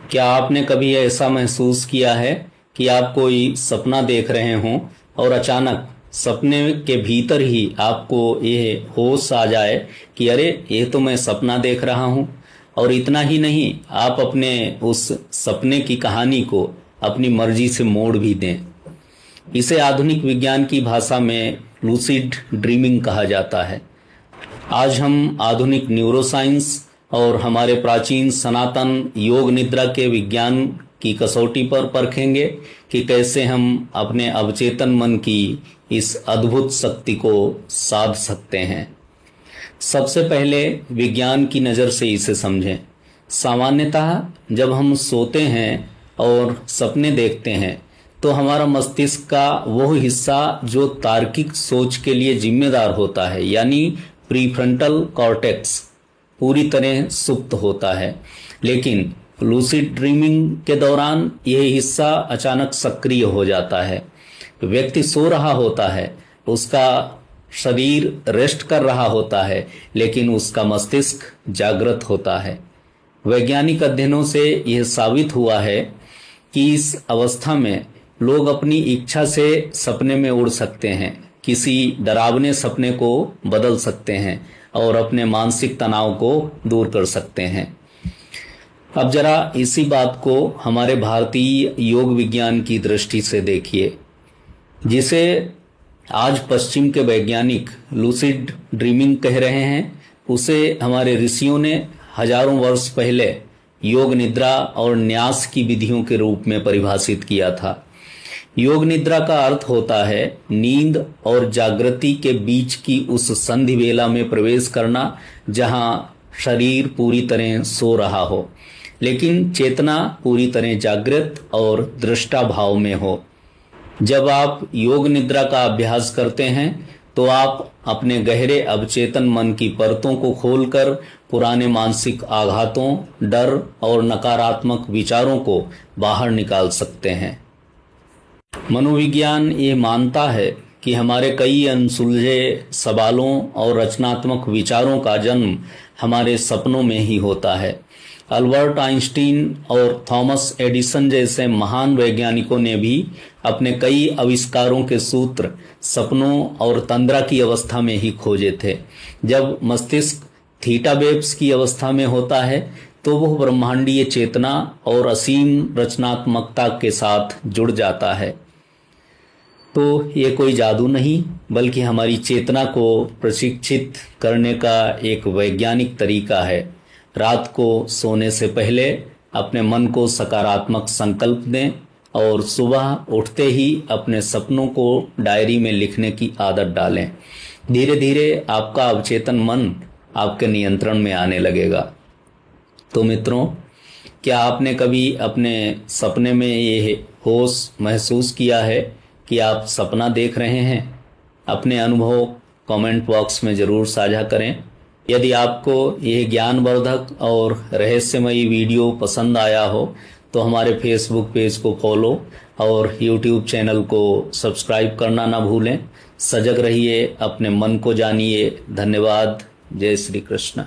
क्या आपने कभी ऐसा महसूस किया है कि आप कोई सपना देख रहे हों और अचानक सपने के भीतर ही आपको ये होश आ जाए कि अरे ये तो मैं सपना देख रहा हूं। और इतना ही नहीं, आप अपने उस सपने की कहानी को अपनी मर्जी से मोड़ भी दें। इसे आधुनिक विज्ञान की भाषा में लूसिड ड्रीमिंग कहा जाता है। आज हम आधुनिक न्यूरोसाइंस और हमारे प्राचीन सनातन योग निद्रा के विज्ञान की कसौटी पर परखेंगे कि कैसे हम अपने अवचेतन मन की इस अद्भुत शक्ति को साध सकते हैं। सबसे पहले विज्ञान की नज़र से इसे समझें। सामान्यतः जब हम सोते हैं और सपने देखते हैं तो हमारा मस्तिष्क का वो हिस्सा जो तार्किक सोच के लिए जिम्मेदार होता है, यानी प्रीफ्रंटल कॉर्टेक्स, पूरी तरह सुप्त होता है। लेकिन लूसिड ड्रीमिंग के दौरान यह हिस्सा अचानक सक्रिय हो जाता है। व्यक्ति सो रहा होता है, उसका शरीर रेस्ट कर रहा होता है, लेकिन उसका मस्तिष्क जागृत होता है। वैज्ञानिक अध्ययनों से यह साबित हुआ है कि इस अवस्था में लोग अपनी इच्छा से सपने में उड़ सकते हैं, किसी डरावने सपने को बदल सकते हैं और अपने मानसिक तनाव को दूर कर सकते हैं। अब जरा इसी बात को हमारे भारतीय योग विज्ञान की दृष्टि से देखिए, जिसे आज पश्चिम के वैज्ञानिक लूसिड ड्रीमिंग कह रहे हैं। उसे हमारे ऋषियों ने हजारों वर्ष पहले योग निद्रा और न्यास की विधियों के रूप में परिभाषित किया था। योग निद्रा का अर्थ होता है नींद और जागृति के बीच की उस संधि वेला में प्रवेश करना जहां शरीर पूरी तरह सो रहा हो, लेकिन चेतना पूरी तरह जागृत और दृष्टा भाव में हो। जब आप योग निद्रा का अभ्यास करते हैं तो आप अपने गहरे अवचेतन मन की परतों को खोलकर पुराने मानसिक आघातों, डर और नकारात्मक विचारों को बाहर निकाल सकते हैं। मनोविज्ञान ये मानता है कि हमारे कई अनसुलझे सवालों और रचनात्मक विचारों का जन्म हमारे सपनों में ही होता है। अल्बर्ट आइंस्टीन और थॉमस एडिसन जैसे महान वैज्ञानिकों ने भी अपने कई आविष्कारों के सूत्र सपनों और तंद्रा की अवस्था में ही खोजे थे। जब मस्तिष्क थीटा वेव्स की अवस्था में होता है तो वह ब्रह्मांडीय चेतना और असीम रचनात्मकता के साथ जुड़ जाता है। तो ये कोई जादू नहीं, बल्कि हमारी चेतना को प्रशिक्षित करने का एक वैज्ञानिक तरीका है। रात को सोने से पहले अपने मन को सकारात्मक संकल्प दें और सुबह उठते ही अपने सपनों को डायरी में लिखने की आदत डालें। धीरे धीरे आपका अवचेतन मन आपके नियंत्रण में आने लगेगा। तो मित्रों, क्या आपने कभी अपने सपने में ये होश महसूस किया है कि आप सपना देख रहे हैं? अपने अनुभव कमेंट बॉक्स में ज़रूर साझा करें। यदि आपको यह ज्ञानवर्धक और रहस्यमयी वीडियो पसंद आया हो तो हमारे फेसबुक पेज को फॉलो और यूट्यूब चैनल को सब्सक्राइब करना ना भूलें। सजग रहिए, अपने मन को जानिए। धन्यवाद। जय श्री कृष्ण।